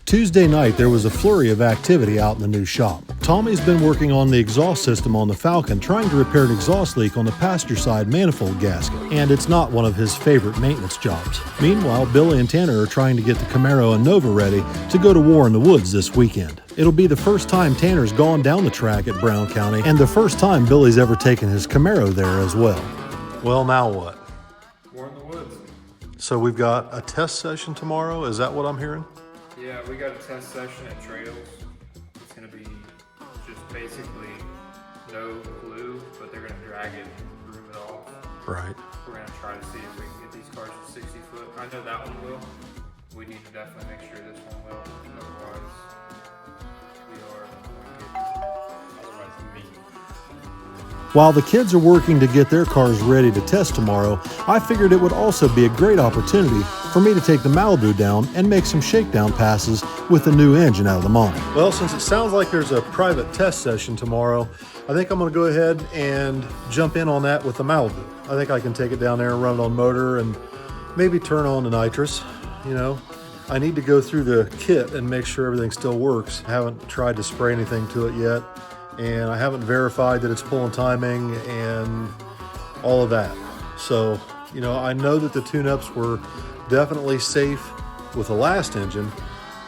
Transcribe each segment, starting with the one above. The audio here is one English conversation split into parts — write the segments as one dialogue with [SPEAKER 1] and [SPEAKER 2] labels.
[SPEAKER 1] Tuesday night, there was a flurry of activity out in the new shop. Tommy's been working on the exhaust system on the Falcon, trying to repair an exhaust leak on the passenger side manifold gasket, and it's not one of his favorite maintenance jobs. Meanwhile, Billy and Tanner are trying to get the Camaro and Nova ready to go to war in the woods this weekend. It'll be the first time Tanner's gone down the track at Brown County, and the first time Billy's ever taken his Camaro there as well. Well, now what?
[SPEAKER 2] War in the woods.
[SPEAKER 1] So we've got a test session tomorrow, is that what I'm hearing?
[SPEAKER 2] Yeah, we got a test session at Trails. It's gonna be just basically no glue, but they're gonna drag it and groove it off.
[SPEAKER 1] Right.
[SPEAKER 2] We're gonna try to see if we can get these cars to 60 foot. I know that one will. We need to definitely make sure this one will. Otherwise, we are going to get meat.
[SPEAKER 1] While the kids are working to get their cars ready to test tomorrow, I figured it would also be a great opportunity for me to take the Malibu down and make some shakedown passes with the new engine out of the Monte. Well, since it sounds like there's a private test session tomorrow, I think I'm going to go ahead and jump in on that with the Malibu. I think I can take it down there and run it on motor and maybe turn on the nitrous. You know, I need to go through the kit and make sure everything still works. I haven't tried to spray anything to it yet, and I haven't verified that it's pulling timing and all of that. So, you know, I know that the tune-ups were definitely safe with the last engine,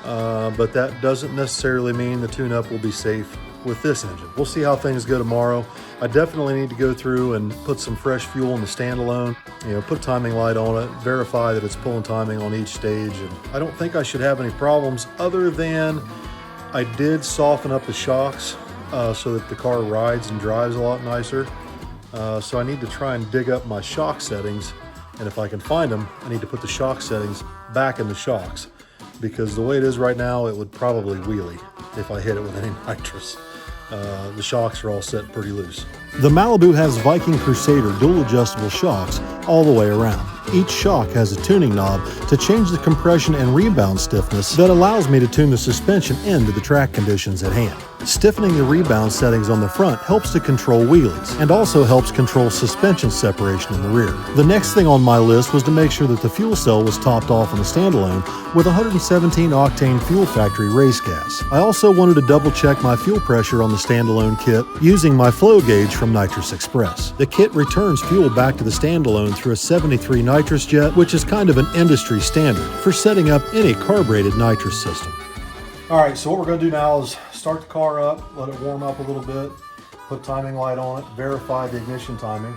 [SPEAKER 1] but that doesn't necessarily mean the tune-up will be safe with this engine. We'll see how things go tomorrow. I definitely need to go through and put some fresh fuel in the standalone, you know, put a timing light on it, verify that it's pulling timing on each stage, and I don't think I should have any problems other than I did soften up the shocks so that the car rides and drives a lot nicer. So I need to try and dig up my shock settings, and if I can find them, I need to put the shock settings back in the shocks, because the way it is right now, it would probably wheelie if I hit it with any nitrous. The shocks are all set pretty loose. The Malibu has Viking Crusader dual adjustable shocks all the way around. Each shock has a tuning knob to change the compression and rebound stiffness that allows me to tune the suspension into the track conditions at hand. Stiffening the rebound settings on the front helps to control wheelies and also helps control suspension separation in the rear. The next thing on my list was to make sure that the fuel cell was topped off on the standalone with 117 octane fuel factory race gas. I also wanted to double check my fuel pressure on the standalone kit using my flow gauge from Nitrous Express. The kit returns fuel back to the standalone through a 73 nitrous jet, which is kind of an industry standard for setting up any carbureted nitrous system. All right, so what we're going to do now is start the car up, let it warm up a little bit, put timing light on it, verify the ignition timing,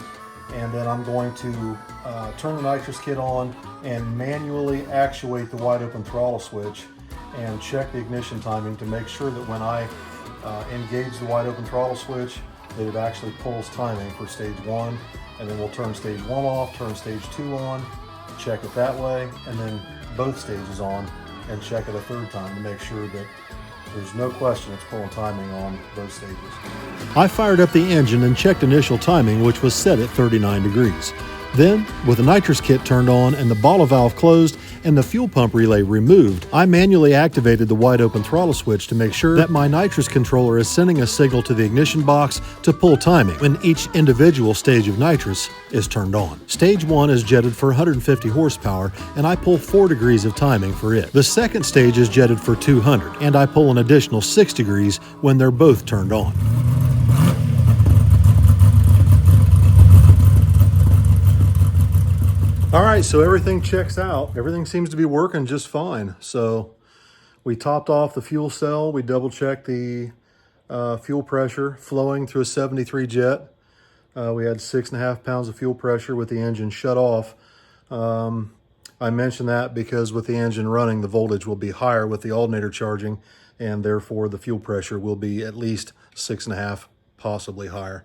[SPEAKER 1] and then I'm going to turn the nitrous kit on and manually actuate the wide open throttle switch and check the ignition timing to make sure that when I engage the wide open throttle switch, that it actually pulls timing for stage 1, and then we'll turn stage 1 off, turn stage 2 on, check it that way, and then both stages on, and check it a third time to make sure that there's no question it's pulling timing on both stages. I fired up the engine and checked initial timing, which was set at 39 degrees. Then, with the nitrous kit turned on and the bottle valve closed and the fuel pump relay removed, I manually activated the wide open throttle switch to make sure that my nitrous controller is sending a signal to the ignition box to pull timing when each individual stage of nitrous is turned on. Stage 1 is jetted for 150 horsepower, and I pull 4 degrees of timing for it. The second stage is jetted for 200, and I pull an additional 6 degrees when they're both turned on. All right, so everything checks out. Everything seems to be working just fine. So we topped off the fuel cell. We double checked the fuel pressure flowing through a 73 jet. We had 6.5 pounds of fuel pressure with the engine shut off. I mentioned that because with the engine running, the voltage will be higher with the alternator charging, and therefore the fuel pressure will be at least 6.5, possibly higher.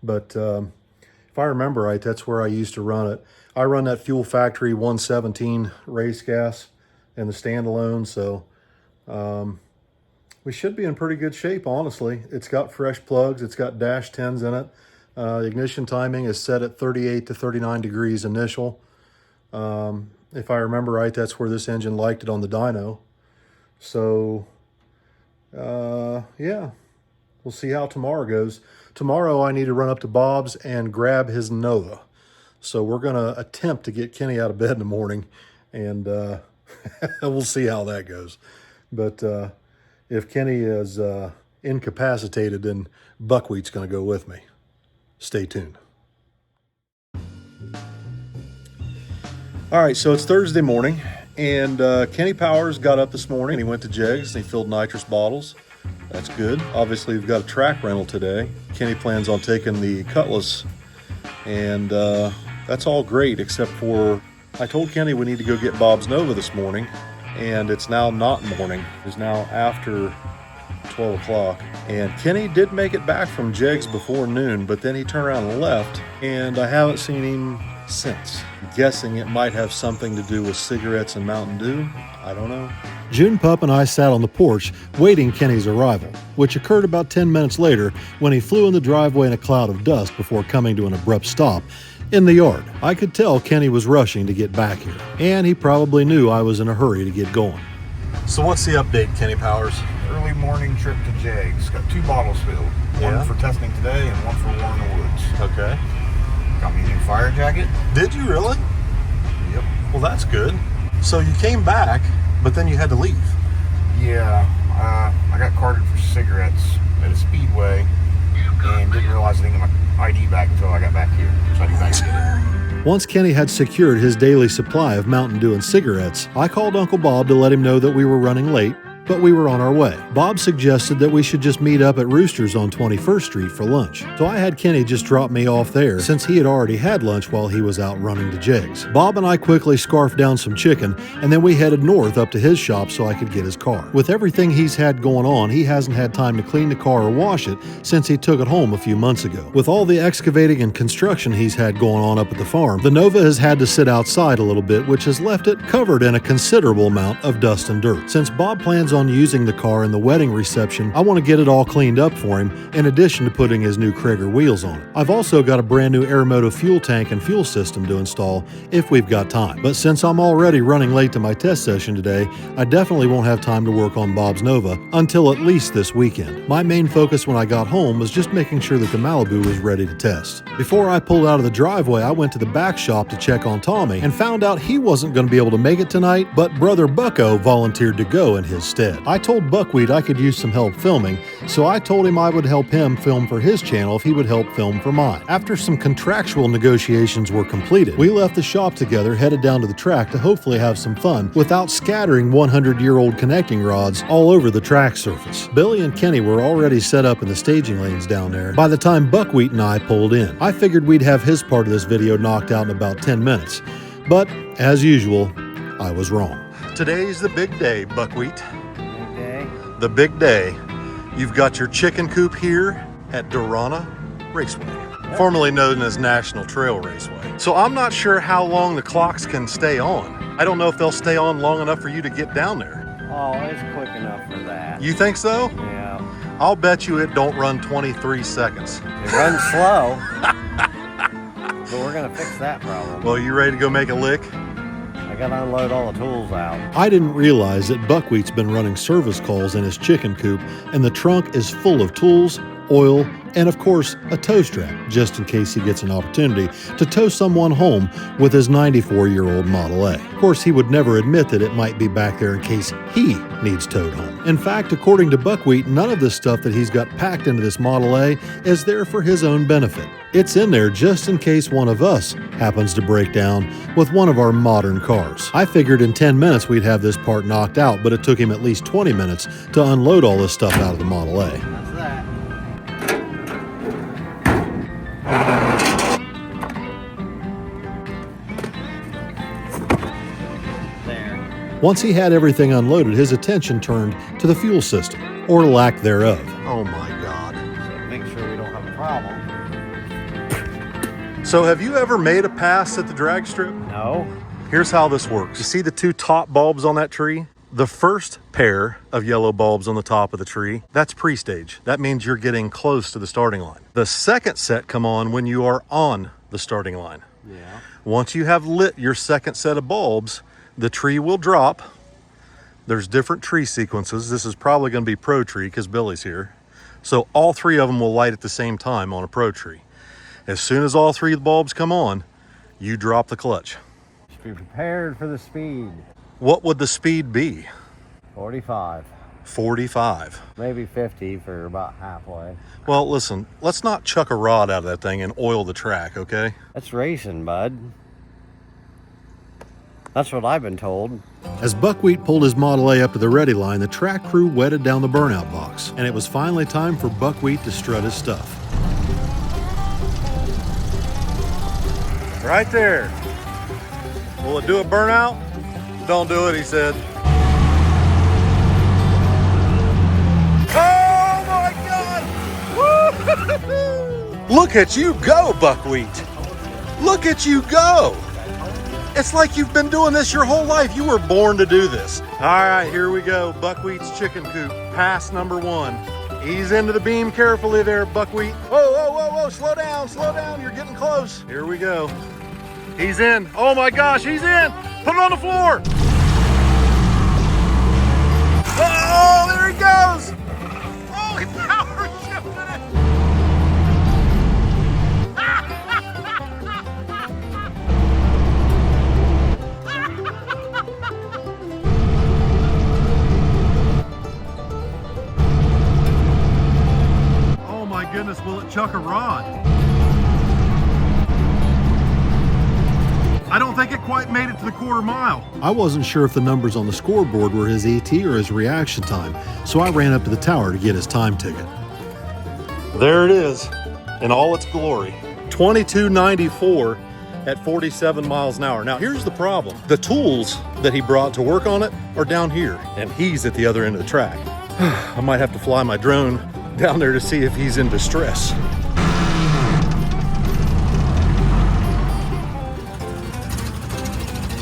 [SPEAKER 1] But if I remember right, that's where I used to run it. I run that Fuel Factory 117 race gas in the standalone, so we should be in pretty good shape, honestly. It's got fresh plugs, it's got dash 10s in it. The ignition timing is set at 38 to 39 degrees initial. If I remember right, that's where this engine liked it on the dyno. So, yeah, we'll see how tomorrow goes. Tomorrow I need to run up to Bob's and grab his Nova. So we're going to attempt to get Kenny out of bed in the morning, and we'll see how that goes. But if Kenny is incapacitated, then Buckwheat's going to go with me. Stay tuned. All right, so it's Thursday morning, and Kenny Powers got up this morning. He went to Jegs and he filled nitrous bottles. That's good. Obviously, we've got a track rental today. Kenny plans on taking the Cutlass, and that's all great, except for I told Kenny we need to go get Bob's Nova this morning, and it's now not morning. It's now after 12 o'clock. And Kenny did make it back from Jegs before noon, but then he turned around and left, and I haven't seen him since. I'm guessing it might have something to do with cigarettes and Mountain Dew. I don't know. June Pup and I sat on the porch waiting Kenny's arrival, which occurred about 10 minutes later when he flew in the driveway in a cloud of dust before coming to an abrupt stop in the yard. I could tell Kenny was rushing to get back here, and he probably knew I was in a hurry to get going. So what's the update, Kenny Powers?
[SPEAKER 3] Early morning trip to Jegs. Got 2 bottles filled. One for testing today and one for War in the Woods.
[SPEAKER 1] Okay.
[SPEAKER 3] Got me a new fire jacket.
[SPEAKER 1] Did you really?
[SPEAKER 3] Yep.
[SPEAKER 1] Well, that's good. So you came back, but then you had to leave.
[SPEAKER 3] Yeah. I got carded for cigarettes at a Speedway and didn't realize I didn't get my ID back until I got back here. So I had to back get it.
[SPEAKER 1] Once Kenny had secured his daily supply of Mountain Dew and cigarettes, I called Uncle Bob to let him know that we were running late, but we were on our way. Bob suggested that we should just meet up at Rooster's on 21st Street for lunch. So I had Kenny just drop me off there since he had already had lunch while he was out running to Jegs. Bob and I quickly scarfed down some chicken, and then we headed north up to his shop so I could get his car. With everything he's had going on, he hasn't had time to clean the car or wash it since he took it home a few months ago. With all the excavating and construction he's had going on up at the farm, the Nova has had to sit outside a little bit, which has left it covered in a considerable amount of dust and dirt. Since Bob plans on using the car in the wedding reception, I want to get it all cleaned up for him, in addition to putting his new Krager wheels on it. I've also got a brand new Aeromoto fuel tank and fuel system to install if we've got time. But since I'm already running late to my test session today, I definitely won't have time to work on Bob's Nova until at least this weekend. My main focus when I got home was just making sure that the Malibu was ready to test. Before I pulled out of the driveway, I went to the back shop to check on Tommy and found out he wasn't going to be able to make it tonight, but brother Bucko volunteered to go in his stead. I told Buckwheat I could use some help filming, so I told him I would help him film for his channel if he would help film for mine. After some contractual negotiations were completed, we left the shop together, headed down to the track to hopefully have some fun without scattering 100-year-old connecting rods all over the track surface. Billy and Kenny were already set up in the staging lanes down there by the time Buckwheat and I pulled in. I figured we'd have his part of this video knocked out in about 10 minutes, but as usual, I was wrong. Today's the big day, Buckwheat. The big day. You've got your chicken coop here at Dorana Raceway, formerly known as National Trail Raceway. So I'm not sure how long the clocks can stay on. I don't know if they'll stay on long enough for you to get down there.
[SPEAKER 4] Oh, it's quick enough for that.
[SPEAKER 1] You think so?
[SPEAKER 4] Yeah.
[SPEAKER 1] I'll bet you it don't run 23 seconds.
[SPEAKER 4] It runs slow. But we're gonna fix that problem.
[SPEAKER 1] Well, you ready to go make a lick?
[SPEAKER 4] I gotta unload all the tools out.
[SPEAKER 1] I didn't realize that Buckwheat's been running service calls in his chicken coop, and the trunk is full of tools, oil, and of course a tow strap, just in case he gets an opportunity to tow someone home with his 94-year-old Model A. Of course, he would never admit that it might be back there in case he needs towed home. In fact, according to Buckwheat, none of the stuff that he's got packed into this Model A is there for his own benefit. It's in there just in case one of us happens to break down with one of our modern cars. I figured in 10 minutes we'd have this part knocked out, but it took him at least 20 minutes to unload all this stuff out of the Model A.
[SPEAKER 4] That's that. There.
[SPEAKER 1] Once he had everything unloaded, his attention turned to the fuel system, or lack thereof. Oh my God.
[SPEAKER 4] So make sure we don't have a problem.
[SPEAKER 1] So have you ever made a pass at the drag strip?
[SPEAKER 4] No.
[SPEAKER 1] Here's how this works. You see the 2 top bulbs on that tree? The first pair of yellow bulbs on the top of the tree, that's pre-stage. That means you're getting close to the starting line. The second set come on when you are on the starting line.
[SPEAKER 4] Yeah.
[SPEAKER 1] Once you have lit your second set of bulbs, the tree will drop. There's different tree sequences. This is probably going to be Pro Tree because Billy's here. So all 3 of them will light at the same time on a Pro Tree. As soon as all 3 bulbs come on, you drop the clutch.
[SPEAKER 4] Just be prepared for the speed.
[SPEAKER 1] What would the speed be?
[SPEAKER 4] 45.
[SPEAKER 1] 45.
[SPEAKER 4] Maybe 50 for about halfway.
[SPEAKER 1] Well, listen, let's not chuck a rod out of that thing and oil the track, okay?
[SPEAKER 4] That's racing, bud. That's what I've been told.
[SPEAKER 1] As Buckwheat pulled his Model A up to the ready line, the track crew wetted down the burnout box, and it was finally time for Buckwheat to strut his stuff. Right there. Will it do a burnout? Don't do it, he said. Oh my God! Woo! Look at you go, Buckwheat. Look at you go. It's like you've been doing this your whole life. You were born to do this. All right, here we go. Buckwheat's chicken coop, pass number 1. Ease into the beam carefully there, Buckwheat. Whoa, whoa, whoa, whoa, slow down. You're getting close. Here we go. He's in. Oh my gosh, he's in. Put it on the floor. Oh, there he goes. Oh, he power shifted it. Oh my goodness, will it chuck a rod? I don't think it quite made it to the quarter mile. I wasn't sure if the numbers on the scoreboard were his ET or his reaction time, so I ran up to the tower to get his time ticket. There it is, in all its glory. 2294 at 47 miles an hour. Now here's the problem. The tools that he brought to work on it are down here, and he's at the other end of the track. I might have to fly my drone down there to see if he's in distress.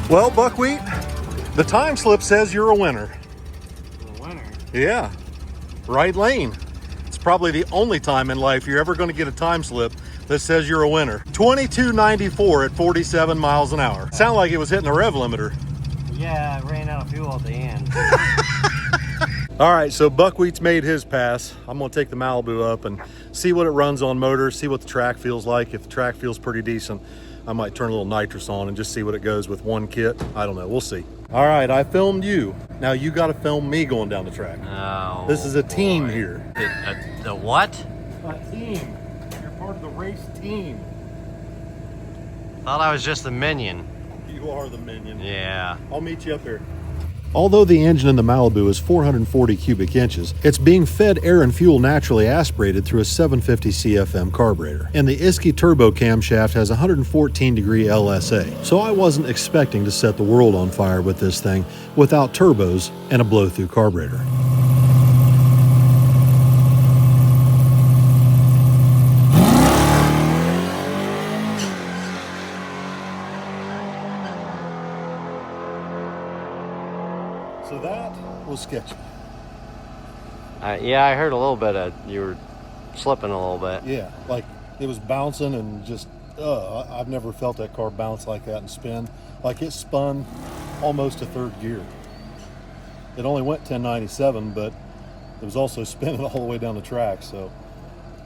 [SPEAKER 1] Well, Buckwheat, the time slip says you're a winner.
[SPEAKER 4] A winner?
[SPEAKER 1] Yeah, right lane. It's probably the only time in life you're ever going to get a time slip that says you're a winner. 2294 at 47 miles an hour. Sound like it was hitting a rev limiter.
[SPEAKER 4] Yeah, I ran out of fuel at the end.
[SPEAKER 1] All right, so Buckwheat's made his pass. I'm going to take the Malibu up and see what it runs on motor, see what the track feels like. If the track feels pretty decent, I might turn a little nitrous on and just see what it goes with one kit. I don't know, we'll see. All right, I filmed you. Now you got to film me going down the track.
[SPEAKER 4] Oh,
[SPEAKER 1] This is a team here.
[SPEAKER 4] The what?
[SPEAKER 1] A team. You're part of the race team.
[SPEAKER 4] Thought I was just a minion.
[SPEAKER 1] You are the minion.
[SPEAKER 4] Yeah.
[SPEAKER 1] I'll meet you up there. Although the engine in the Malibu is 440 cubic inches, it's being fed air and fuel naturally aspirated through a 750 CFM carburetor. And the Isky turbo camshaft has 114 degree LSA, so I wasn't expecting to set the world on fire with this thing without turbos and a blow-through carburetor. So that was sketchy.
[SPEAKER 4] Yeah, I heard a little bit of you were slipping a little bit.
[SPEAKER 1] Yeah, like it was bouncing and just, I've never felt that car bounce like that and spin. Like it spun almost to third gear. It only went 1097, but it was also spinning all the way down the track. So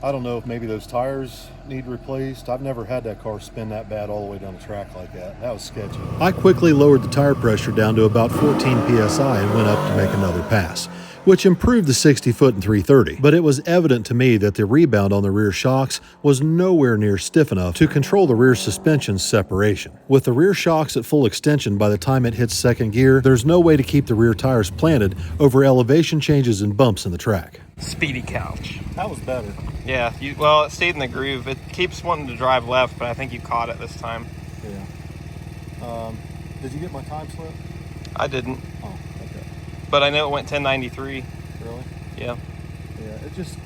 [SPEAKER 1] I don't know if maybe those tires need replaced. I've never had that car spin that bad all the way down the track like that. That was sketchy. I quickly lowered the tire pressure down to about 14 PSI and went up to make another pass, which improved the 60 foot and 330. But it was evident to me that the rebound on the rear shocks was nowhere near stiff enough to control the rear suspension separation. With the rear shocks at full extension by the time it hits second gear, there's no way to keep the rear tires planted over elevation changes and bumps in the track.
[SPEAKER 5] Speedy couch.
[SPEAKER 1] That was better.
[SPEAKER 5] Yeah, well, it stayed in the groove. It keeps wanting to drive left, but I think you caught it this time.
[SPEAKER 1] Yeah. Did you get my time slip?
[SPEAKER 5] I didn't,
[SPEAKER 1] Oh, okay.
[SPEAKER 5] but I know it went 1093.
[SPEAKER 1] Really?
[SPEAKER 5] Yeah.
[SPEAKER 1] Yeah, it just,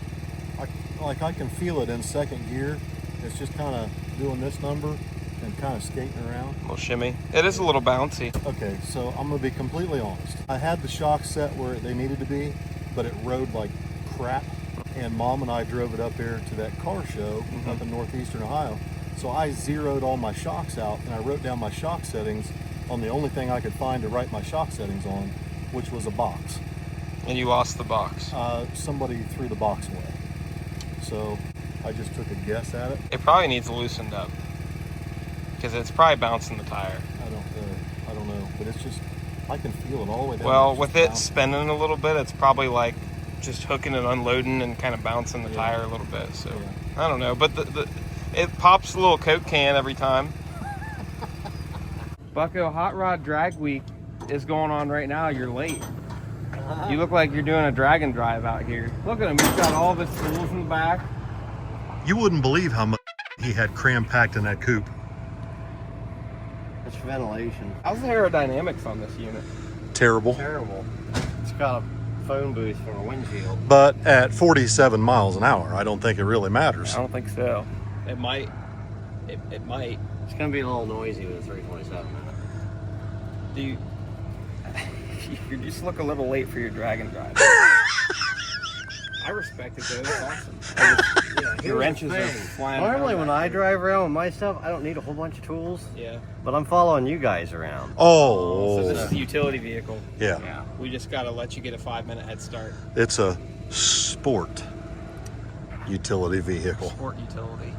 [SPEAKER 1] I can feel it in second gear. It's just kind of doing this number and kind of skating around.
[SPEAKER 5] A little shimmy. It is a little bouncy.
[SPEAKER 1] Okay, so I'm gonna be completely honest. I had the shocks set where they needed to be, but it rode like crap. And Mom and I drove it up here to that car show up in northeastern Ohio. So I zeroed all my shocks out and I wrote down my shock settings on the only thing I could find to write my shock settings on, which was a box.
[SPEAKER 5] And you lost the box.
[SPEAKER 1] Somebody threw the box away. So I just took a guess at it.
[SPEAKER 5] It probably needs loosened up because it's probably bouncing the tire.
[SPEAKER 1] I don't know, but it's just I can feel it all the way down.
[SPEAKER 5] Well, with it spinning a little bit, it's probably like just hooking and unloading and kind of bouncing the tire a little bit. So I don't know, but it pops a little Coke can every time. Bucko, Hot Rod Drag Week is going on right now. You're late. You look like you're doing a drag and drive out here. Look at him. He's got all of his tools in the back.
[SPEAKER 1] You wouldn't believe how much he had cram-packed in that coupe.
[SPEAKER 4] It's ventilation.
[SPEAKER 5] How's the aerodynamics on this unit?
[SPEAKER 1] Terrible.
[SPEAKER 4] Terrible. It's got a phone booth for a windshield.
[SPEAKER 1] But at 47 miles an hour, I don't think it really matters.
[SPEAKER 5] I don't think so. It might. It might.
[SPEAKER 4] It's going to be a little noisy with a 327.
[SPEAKER 5] Do you... You just look a little late for your drag and drive. I respect it though, that's awesome. Your wrenches are flying around.
[SPEAKER 4] Normally when I drive around with my stuff, I don't need a whole bunch of tools.
[SPEAKER 5] Yeah.
[SPEAKER 4] But I'm following you guys around.
[SPEAKER 1] Oh.
[SPEAKER 5] So this is a utility vehicle.
[SPEAKER 1] Yeah.
[SPEAKER 5] We just gotta let you get a 5-minute head start.
[SPEAKER 1] It's a sport utility vehicle.
[SPEAKER 5] Sport utility.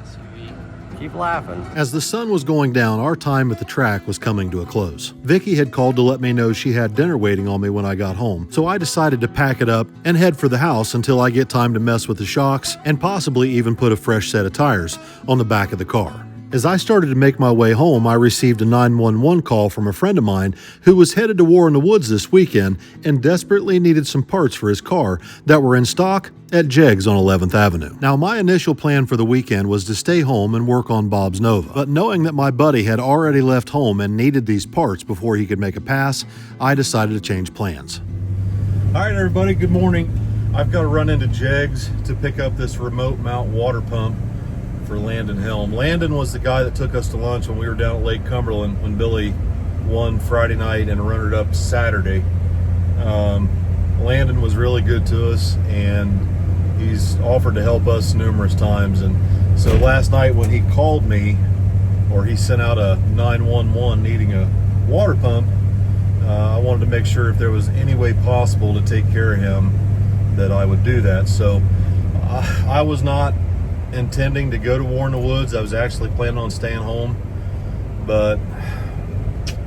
[SPEAKER 5] SUV.
[SPEAKER 4] Keep laughing.
[SPEAKER 1] As the sun was going down, our time at the track was coming to a close. Vicky had called to let me know she had dinner waiting on me when I got home, so I decided to pack it up and head for the house until I get time to mess with the shocks and possibly even put a fresh set of tires on the back of the car. As I started to make my way home, I received a 911 call from a friend of mine who was headed to War in the Woods this weekend and desperately needed some parts for his car that were in stock at Jegs on 11th Avenue. Now, my initial plan for the weekend was to stay home and work on Bob's Nova, but knowing that my buddy had already left home and needed these parts before he could make a pass, I decided to change plans. All right, everybody, good morning. I've got to run into Jegs to pick up this remote mount water pump for Landon Helm. Landon was the guy that took us to lunch when we were down at Lake Cumberland when Billy won Friday night and runner-up Saturday. Landon was really good to us, and he's offered to help us numerous times. And so last night when he called me, or he sent out a 911 needing a water pump, I wanted to make sure if there was any way possible to take care of him that I would do that. So I was not intending to go to War in the Woods. I was actually planning on staying home, but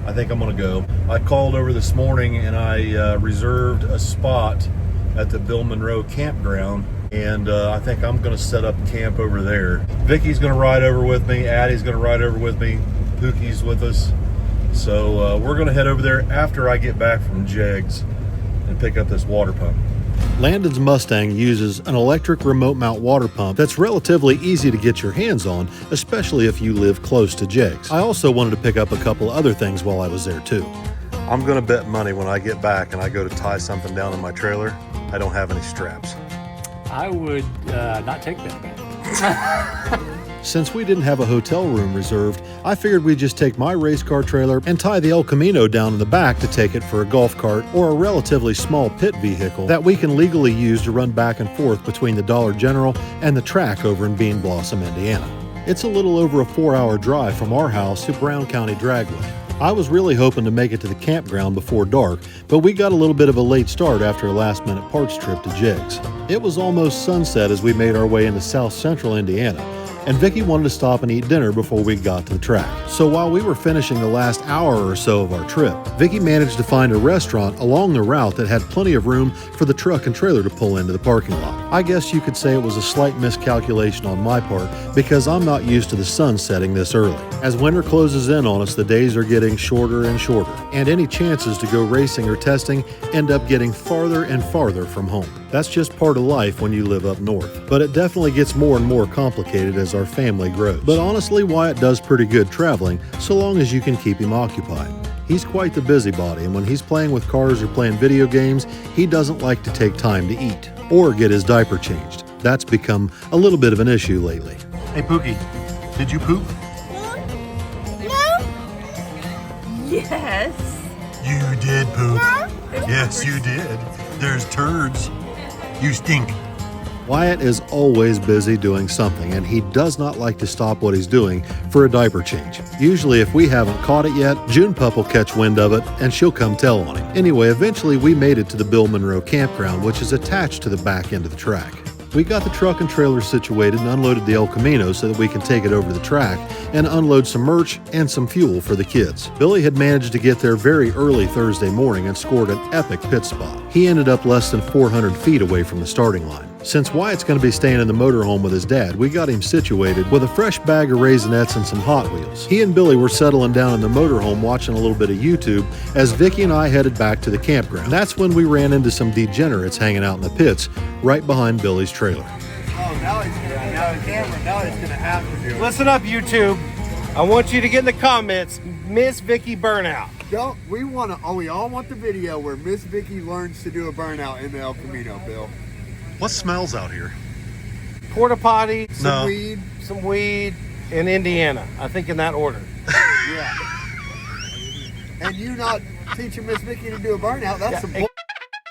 [SPEAKER 1] I think I'm gonna go. I called over this morning and I reserved a spot at the Bill Monroe campground, and I think I'm gonna set up camp over there. Vicky's gonna ride over with me, Addie's gonna ride over with me, Pookie's with us. So we're gonna head over there after I get back from Jegs and pick up this water pump. Landon's Mustang uses an electric remote mount water pump that's relatively easy to get your hands on, especially if you live close to Jegs. I also wanted to pick up a couple other things while I was there too. I'm gonna bet money when I get back and I go to tie something down in my trailer, I don't have any straps.
[SPEAKER 6] I would not take that bet.
[SPEAKER 1] Since we didn't have a hotel room reserved, I figured we'd just take my race car trailer and tie the El Camino down in the back to take it for a golf cart or a relatively small pit vehicle that we can legally use to run back and forth between the Dollar General and the track over in Bean Blossom, Indiana. It's a little over a 4-hour drive from our house to Brown County Dragway. I was really hoping to make it to the campground before dark, but we got a little bit of a late start after a last-minute parts trip to Jegs. It was almost sunset as we made our way into south central Indiana, and Vicky wanted to stop and eat dinner before we got to the track. So while we were finishing the last hour or so of our trip, Vicky managed to find a restaurant along the route that had plenty of room for the truck and trailer to pull into the parking lot. I guess you could say it was a slight miscalculation on my part because I'm not used to the sun setting this early. As winter closes in on us, the days are getting shorter and shorter, and any chances to go racing or testing end up getting farther and farther from home. That's just part of life when you live up north, but it definitely gets more and more complicated as our family grows. But honestly, Wyatt does pretty good traveling so long as you can keep him occupied. He's quite the busybody, and when he's playing with cars or playing video games, he doesn't like to take time to eat or get his diaper changed. That's become a little bit of an issue lately. Hey Pookie, did you poop?
[SPEAKER 7] No. Yes.
[SPEAKER 1] You did poop.
[SPEAKER 7] No.
[SPEAKER 1] Yes, you did. There's turds. You stink. Wyatt is always busy doing something, and he does not like to stop what he's doing for a diaper change. Usually, if we haven't caught it yet, June Pup will catch wind of it, and she'll come tell on him. Anyway, eventually we made it to the Bill Monroe campground, which is attached to the back end of the track. We got the truck and trailer situated and unloaded the El Camino so that we can take it over to the track and unload some merch and some fuel for the kids. Billy had managed to get there very early Thursday morning and scored an epic pit spot. He ended up less than 400 feet away from the starting line. Since Wyatt's going to be staying in the motorhome with his dad, we got him situated with a fresh bag of Raisinets and some Hot Wheels. He and Billy were settling down in the motorhome watching a little bit of YouTube as Vicky and I headed back to the campground. That's when we ran into some degenerates hanging out in the pits right behind Billy's trailer.
[SPEAKER 3] Oh, now he's gonna have the camera. Now he's gonna have to do it.
[SPEAKER 5] Listen up, YouTube. I want you to get in the comments, Miss Vicky Burnout.
[SPEAKER 3] We all want the video where Miss Vicky learns to do a burnout in the El Camino, Bill.
[SPEAKER 1] What smells out here?
[SPEAKER 5] Porta potty,
[SPEAKER 1] No.
[SPEAKER 5] some weed, in Indiana. I think in that order.
[SPEAKER 3] Yeah. And you not teaching Miss Vicky to do a burnout, that's some bull.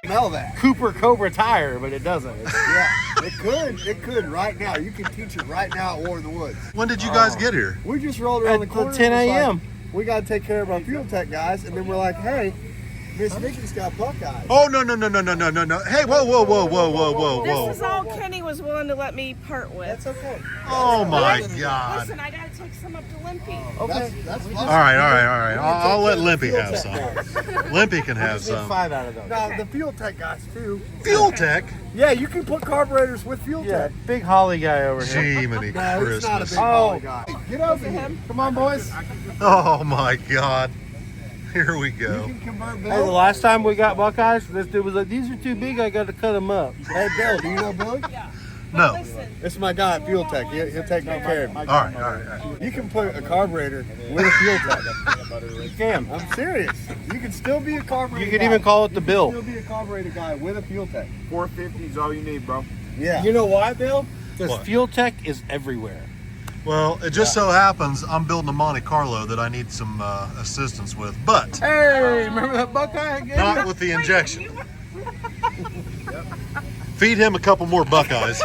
[SPEAKER 3] Smell that.
[SPEAKER 5] Cooper Cobra tire, but it doesn't.
[SPEAKER 3] Yeah, it could right now. You can teach it right now at War in the Woods.
[SPEAKER 1] When did you guys get here?
[SPEAKER 3] We just rolled around the
[SPEAKER 5] At
[SPEAKER 3] corner.
[SPEAKER 5] 10
[SPEAKER 3] and it was
[SPEAKER 5] a.m.
[SPEAKER 3] like, we got to take care of our fuel tech guys, and then we're like, hey, Miss Vicky's got Buckeyes.
[SPEAKER 1] Oh, no. Hey, whoa.
[SPEAKER 7] This is all Kenny was willing to let me part with.
[SPEAKER 3] That's okay.
[SPEAKER 1] Oh, my God.
[SPEAKER 7] Listen, I gotta take some up to Limpy.
[SPEAKER 3] That's fine.
[SPEAKER 1] All right. I'll let Limpy have some. Limpy can have
[SPEAKER 5] Just need
[SPEAKER 1] some.
[SPEAKER 5] 5 out of those.
[SPEAKER 3] Now, the fuel tech guys, too.
[SPEAKER 1] Fuel tech?
[SPEAKER 3] Yeah, you can put carburetors with fuel
[SPEAKER 5] Yeah,
[SPEAKER 3] tech.
[SPEAKER 5] big Holly guy over here.
[SPEAKER 1] Jiminy
[SPEAKER 3] No, he's not a
[SPEAKER 1] Christmas.
[SPEAKER 3] big Holly guy. Get over here. Come on, boys.
[SPEAKER 1] Oh, my God. Here we
[SPEAKER 3] You
[SPEAKER 1] go.
[SPEAKER 3] can convert
[SPEAKER 5] Hey, the
[SPEAKER 3] Bill.
[SPEAKER 5] last time we got Buckeyes, this dude was like, these are too big, I got to cut them up.
[SPEAKER 3] Hey, Bill, do you know Billy?
[SPEAKER 1] No.
[SPEAKER 7] Listen,
[SPEAKER 3] This is my guy at Fuel Tech. He'll take good care of me.
[SPEAKER 1] All right.
[SPEAKER 3] You can put a carburetor with a fuel tech.
[SPEAKER 5] You can.
[SPEAKER 3] I'm serious. You can still be a carburetor
[SPEAKER 5] You could
[SPEAKER 3] guy.
[SPEAKER 5] even call it the
[SPEAKER 3] You can
[SPEAKER 5] Bill.
[SPEAKER 3] still be a carburetor guy with a fuel tech.
[SPEAKER 8] 450 is all you need, bro.
[SPEAKER 3] Yeah.
[SPEAKER 5] You know why, Bill? Because
[SPEAKER 1] What?
[SPEAKER 5] fuel tech is everywhere.
[SPEAKER 1] Well, it just so happens I'm building a Monte Carlo that I need some assistance with, but
[SPEAKER 5] Hey, remember that Buckeye again?
[SPEAKER 1] not with the injection. Feed him a couple more Buckeyes.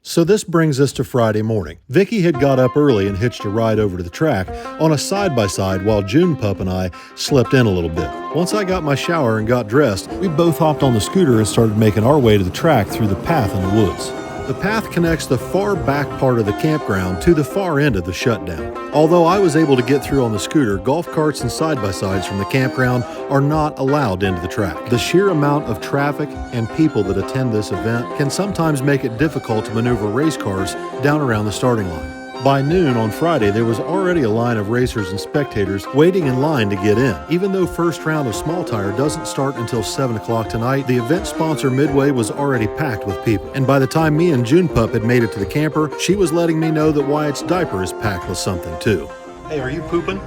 [SPEAKER 1] So this brings us to Friday morning. Vicky had got up early and hitched a ride over to the track on a side-by-side while June Pup and I slept in a little bit. Once I got my shower and got dressed, we both hopped on the scooter and started making our way to the track through the path in the woods. The path connects the far back part of the campground to the far end of the shutdown. Although I was able to get through on the scooter, golf carts and side-by-sides from the campground are not allowed into the track. The sheer amount of traffic and people that attend this event can sometimes make it difficult to maneuver race cars down around the starting line. By noon on Friday, there was already a line of racers and spectators waiting in line to get in. Even though first round of small tire doesn't start until 7 o'clock tonight, the event sponsor Midway was already packed with people. And by the time me and June Pup had made it to the camper, she was letting me know that Wyatt's diaper is packed with something too. Hey, are you pooping?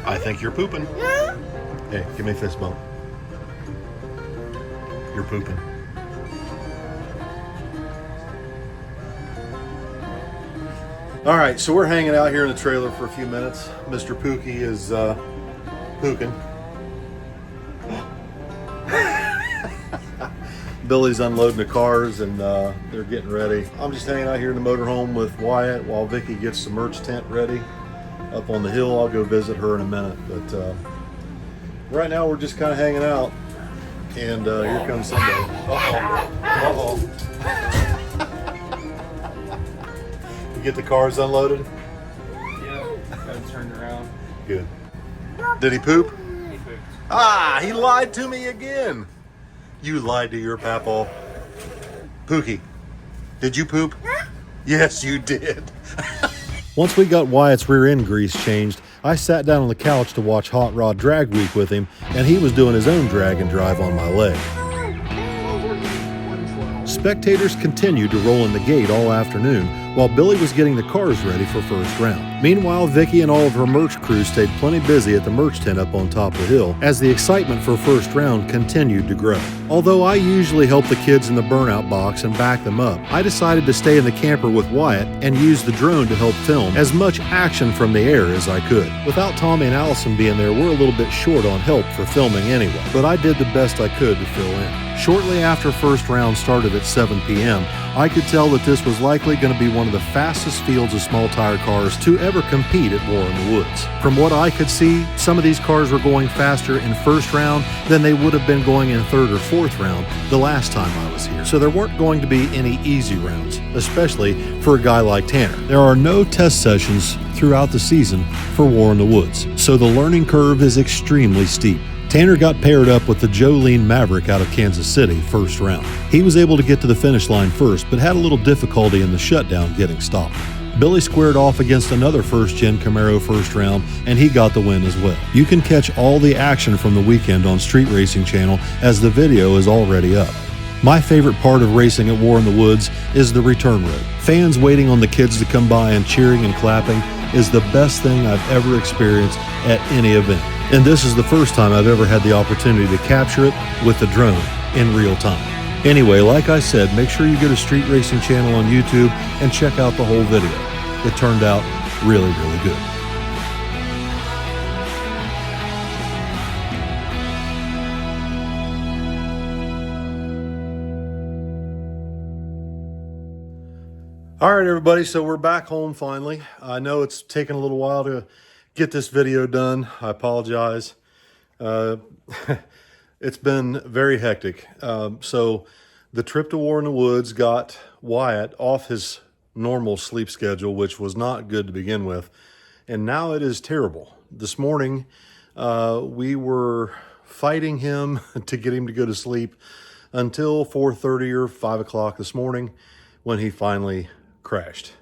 [SPEAKER 1] I think you're pooping. Hey, give me a fist bump. You're pooping. All right, so we're hanging out here in the trailer for a few minutes. Mr. Pookie is pooking. Billy's unloading the cars and they're getting ready. I'm just hanging out here in the motorhome with Wyatt while Vicky gets the merch tent ready up on the hill. I'll go visit her in a minute, but right now we're just kind of hanging out. And here comes somebody. Uh-oh. You get the cars unloaded?
[SPEAKER 2] Yeah, got it turned around.
[SPEAKER 1] Good. Did he poop?
[SPEAKER 2] He pooped.
[SPEAKER 1] Ah, he lied to me again. You lied to your papaw. Pookie, did you poop? Yes, you did. Once we got Wyatt's rear end grease changed, I sat down on the couch to watch Hot Rod Drag Week with him, and he was doing his own drag and drive on my leg. Spectators continued to roll in the gate all afternoon while Billy was getting the cars ready for first round. Meanwhile, Vicky and all of her merch crew stayed plenty busy at the merch tent up on top of the hill as the excitement for first round continued to grow. Although I usually help the kids in the burnout box and back them up, I decided to stay in the camper with Wyatt and use the drone to help film as much action from the air as I could. Without Tommy and Allison being there, we're a little bit short on help for filming anyway, but I did the best I could to fill in. Shortly after first round started at 7 p.m., I could tell that this was likely going to be one of the fastest fields of small tire cars to ever compete at War in the Woods. From what I could see, some of these cars were going faster in first round than they would have been going in third or fourth round the last time I was here. So there weren't going to be any easy rounds, especially for a guy like Tanner. There are no test sessions throughout the season for War in the Woods, so the learning curve is extremely steep. Tanner got paired up with the Jolene Maverick out of Kansas City first round. He was able to get to the finish line first, but had a little difficulty in the shutdown getting stopped. Billy squared off against another first-gen Camaro first round, and he got the win as well. You can catch all the action from the weekend on Street Racing Channel, as the video is already up. My favorite part of racing at War in the Woods is the return road. Fans waiting on the kids to come by and cheering and clapping is the best thing I've ever experienced at any event. And this is the first time I've ever had the opportunity to capture it with the drone in real time. Anyway, like I said, make sure you go to Street Racing Channel on YouTube and check out the whole video. It turned out really, really good. All right, everybody, so we're back home finally. I know it's taken a little while to get this video done. I apologize. It's been very hectic. So the trip to War in the Woods got Wyatt off his normal sleep schedule, which was not good to begin with, and now it is terrible. This morning, we were fighting him to get him to go to sleep until 4:30 or 5 o'clock this morning, when he finally crashed.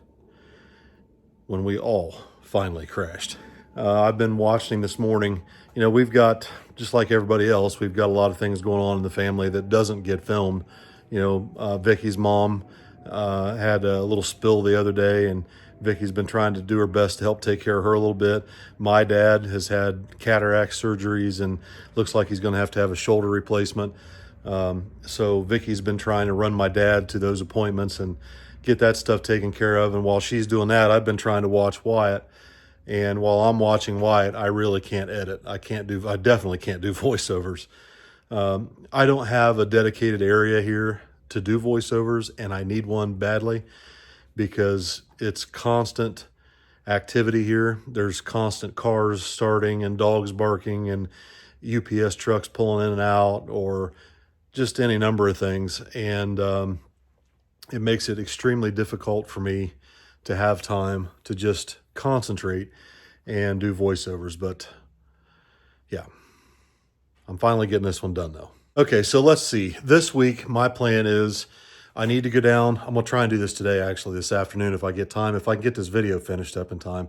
[SPEAKER 1] When we all finally crashed. I've been watching this morning. You know, we've got, just like everybody else, we've got a lot of things going on in the family that doesn't get filmed. You know, Vicky's mom had a little spill the other day, and Vicky's been trying to do her best to help take care of her a little bit. My dad has had cataract surgeries and looks like he's going to have a shoulder replacement. So Vicky's been trying to run my dad to those appointments and get that stuff taken care of. And while she's doing that, I've been trying to watch Wyatt. And while I'm watching Wyatt, I really can't edit. I definitely can't do voiceovers. I don't have a dedicated area here to do voiceovers, and I need one badly because it's constant activity here. There's constant cars starting and dogs barking and UPS trucks pulling in and out, or just any number of things. And it makes it extremely difficult for me to have time to just concentrate and do voiceovers. But yeah, I'm finally getting this one done though. Okay, so let's see. This week, my plan is I need to go down. I'm gonna try and do this today, actually, this afternoon if I get time. If I can get this video finished up in time.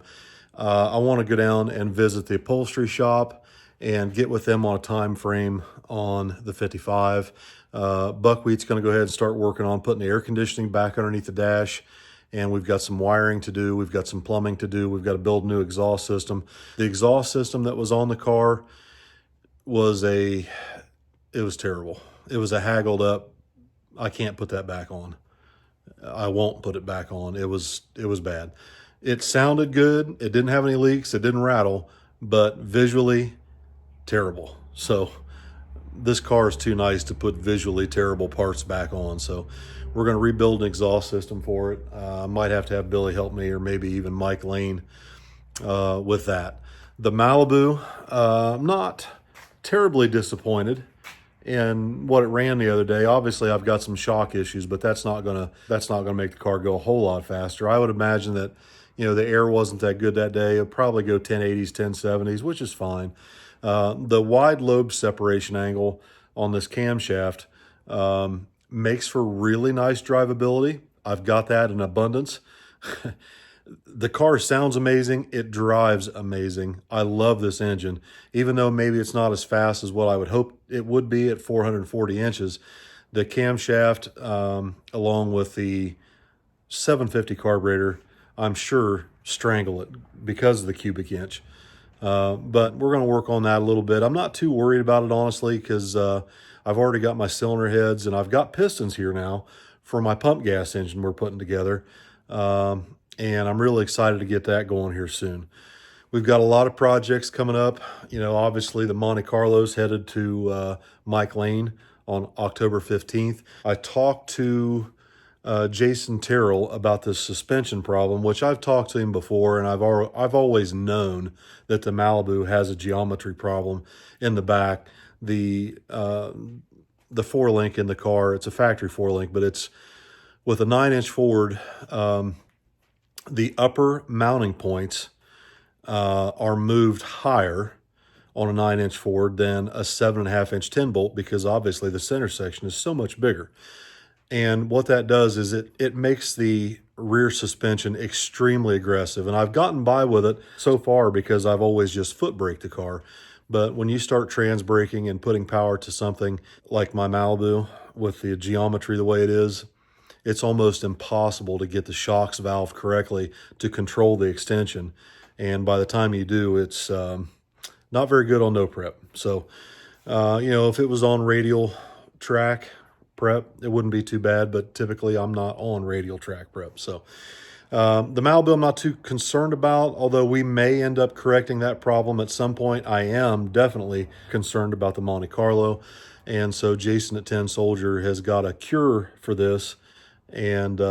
[SPEAKER 1] I wanna go down and visit the upholstery shop and get with them on a time frame on the 55. Buckwheat's going to go ahead and start working on putting the air conditioning back underneath the dash, and we've got some wiring to do. We've got some plumbing to do. We've got to build a new exhaust system. The exhaust system that was on the car was it was terrible. It was a haggled up. I can't put that back on. I won't put it back on. It was bad. It sounded good. It didn't have any leaks. It didn't rattle, but visually terrible. So this car is too nice to put visually terrible parts back on. So we're going to rebuild an exhaust system for it. I might have to have Billy help me, or maybe even Mike Lane with that. The Malibu, I'm not terribly disappointed in what it ran the other day. Obviously, I've got some shock issues, but that's not gonna make the car go a whole lot faster. I would imagine that, you know, the air wasn't that good that day. It'll probably go 1080s, 1070s, which is fine. The wide lobe separation angle on this camshaft makes for really nice drivability. I've got that in abundance. The car sounds amazing. It drives amazing. I love this engine, even though maybe it's not as fast as what I would hope it would be at 440 inches. The camshaft, along with the 750 carburetor, I'm sure strangle it because of the cubic inch. But we're going to work on that a little bit. I'm not too worried about it, honestly, because I've already got my cylinder heads and I've got pistons here now for my pump gas engine we're putting together. And I'm really excited to get that going here soon. We've got a lot of projects coming up. You know, obviously the Monte Carlo's headed to Mike Lane on October 15th. I talked to Jason Terrell about this suspension problem, which I've talked to him before, and I've always known that the Malibu has a geometry problem in the back. The 4-link in the car, it's a factory 4-link, but it's with a 9-inch Ford. The upper mounting points are moved higher on a 9-inch Ford than a 7.5-inch 10-bolt, because obviously the center section is so much bigger. And what that does is it makes the rear suspension extremely aggressive. And I've gotten by with it so far because I've always just foot braked the car. But when you start trans braking and putting power to something like my Malibu with the geometry the way it is, it's almost impossible to get the shocks valve correctly to control the extension. And by the time you do, it's not very good on no prep. So, if it was on radial track prep, it wouldn't be too bad, but typically I'm not on radial track prep. So the Malibu I'm not too concerned about, although we may end up correcting that problem at some point. I am definitely concerned about the Monte Carlo. And so Jason at 10 Soldier has got a cure for this. And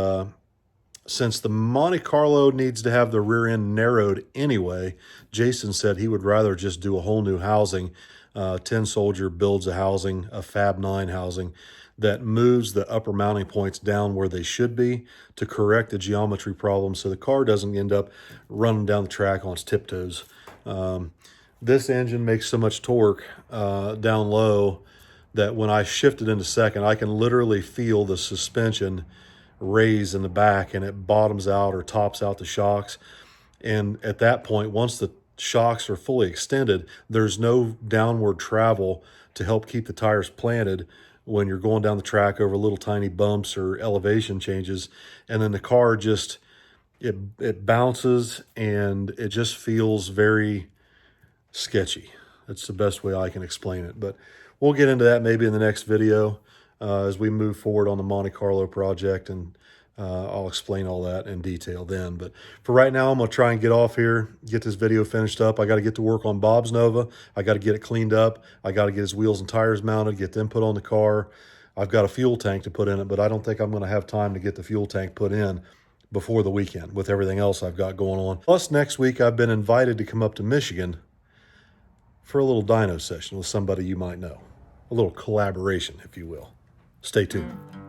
[SPEAKER 1] since the Monte Carlo needs to have the rear end narrowed anyway, Jason said he would rather just do a whole new housing. 10 Soldier builds a housing, a Fab 9 housing, that moves the upper mounting points down where they should be to correct the geometry problem so the car doesn't end up running down the track on its tiptoes. This engine makes so much torque down low that when I shift it into second, I can literally feel the suspension raise in the back, and it bottoms out or tops out the shocks. And at that point, once the shocks are fully extended, there's no downward travel to help keep the tires planted when you're going down the track over little tiny bumps or elevation changes. And then the car just, it bounces, and it just feels very sketchy. That's the best way I can explain it. But we'll get into that maybe in the next video as we move forward on the Monte Carlo project, and I'll explain all that in detail then. But for right now, I'm going to try and get off here, get this video finished up. I got to get to work on Bob's Nova. I got to get it cleaned up. I got to get his wheels and tires mounted, get them put on the car. I've got a fuel tank to put in it, but I don't think I'm going to have time to get the fuel tank put in before the weekend with everything else I've got going on. Plus, next week, I've been invited to come up to Michigan for a little dyno session with somebody you might know. A little collaboration, if you will. Stay tuned.